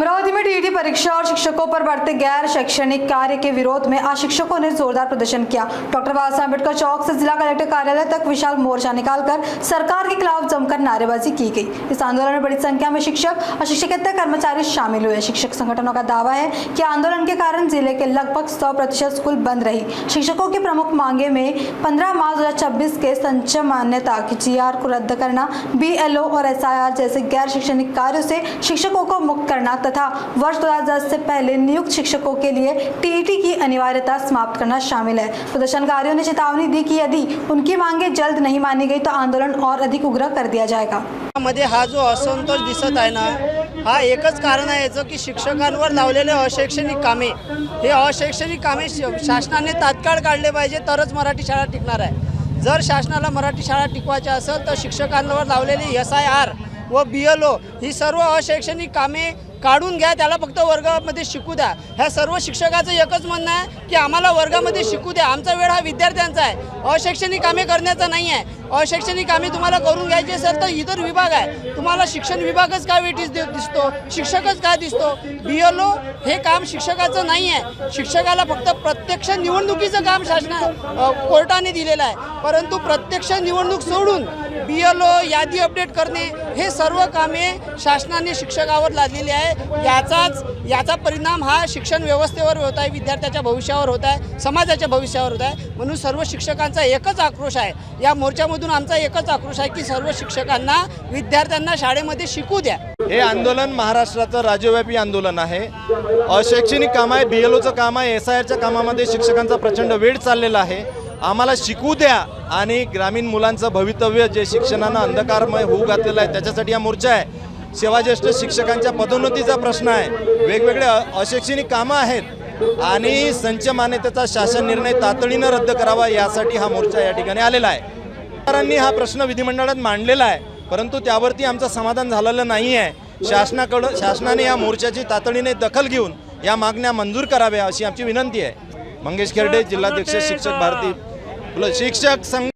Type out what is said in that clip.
अमरावती में टीईटी परीक्षा और शिक्षकों पर बढ़ते गैर शैक्षणिक कार्य के विरोध में आज शिक्षकों ने जोरदार प्रदर्शन किया। डॉक्टर बाबा साहब अम्बेडकर चौक से जिला कलेक्टर कार्यालय तक विशाल मोर्चा निकालकर सरकार के खिलाफ जमकर नारेबाजी की गई। इस आंदोलन में बड़ी संख्या में शिक्षक और शिक्षकेतर कर्मचारी शामिल हुए। शिक्षक संगठनों का दावा है कि आंदोलन के कारण जिले के लगभग 100% स्कूल बंद रही। शिक्षकों की प्रमुख मांगे में 15 मार्च 2026 के संचय मान्यता की GR को रद्द करना, BLO और SIR जैसे गैर शैक्षणिक कार्यों से शिक्षकों को मुक्त करना तथा वर्ष 2010 से पहले नियुक्त शिक्षकों के लिए टीईटी की अनिवार्यता समाप्त करना शामिल है। प्रदर्शनकारियों ने चेतावनी दी कि यदि उनकी मांगें जल्द नहीं मानी गई तो आंदोलन और अधिक उग्र कर दिया जाएगा। मध्ये हा जो असंतोष दिसत आहे ना, हा एकच कारण आहे याचं की शिक्षकांवर लावलेले अशैक्षणिक कामे, हे अशैक्षणिक कामे शासनाने तात्काळ काढले पाहिजे तरच मराठी शाळा टिकणार आहे। जर शासनाला मराठी शाळा टिकवायच्या असेल तर शिक्षकांवर लावलेली SIR व BLO ही सर्व अशैक्षणिक कामे काढून घ्या, त्याला फक्त वर्गामध्ये शिकू द्या। ह्या सर्व शिक्षकाचं एकच म्हणणं आहे की आम्हाला वर्गामध्ये शिकू द्या, आमचा वेळ हा विद्यार्थ्यांचा आहे, अशैक्षणिक कामे करण्याचा नाही आहे। अशैक्षणिक कामे तुम्हाला करून घ्यायची असेल तर इतर विभाग आहे, तुम्हाला शिक्षण विभागच काय वेटीस दिसतो, शिक्षकच काय दिसतो। BLO हे काम शिक्षकाचं नाही आहे, शिक्षकाला फक्त प्रत्यक्ष निवडणुकीचं काम कोर्टाने दिलेलं आहे, परंतु प्रत्यक्ष निवडणूक सोडून BLO यादी अपडेट करणे हे सर्व कामे शासनाने शिक्षकावर लादलेली आहे। याचा परिणाम हा शिक्षण व्यवस्थेवर होत आहे, विद्यार्थ्याच्या भविष्यावर होत आहे, समाजाच्या भविष्यावर होत आहे। म्हणून सर्व शिक्षकांचा एकच आक्रोश आहे, या मोर्चामधून आमचा एकच आक्रोश आहे की सर्व शिक्षकांना विद्यार्थ्यांना शाळेमध्ये शिकू द्या। हे आंदोलन महाराष्ट्राचं राज्यव्यापी आंदोलन आहे। अशैक्षणिक काम आहे, BLOचं काम आहे, SIRच्या कामामध्ये शिक्षकांचा प्रचंड वेळ चाललेला आहे। आम्हाला शिकू द्या आणि ग्रामीण मुलांचं भवितव्य जे शिक्षणानं अंधकारमय होऊ घातलेलं आहे त्याच्यासाठी हा मोर्चा आहे। सेवाज्येष्ठ शिक्षकांच्या पदोन्नतीचा प्रश्न आहे, वेगवेगळे अशैक्षणिक कामं आहेत आणि संच मान्यतेचा शासन निर्णय तातडीनं रद्द करावा यासाठी हा मोर्चा या ठिकाणी आलेला आहे। सरकारांनी हा प्रश्न विधिमंडळात मांडलेला आहे, परंतु त्यावरती आमचं समाधान झालेलं नाही आहे। शासनाने या मोर्चाची तातडीने दखल घेऊन या मागण्या मंजूर कराव्या अशी आमची विनंती आहे। मंगेश खेरडे, जिल्हाध्यक्ष शिक्षक भारती शिक्षक संघ।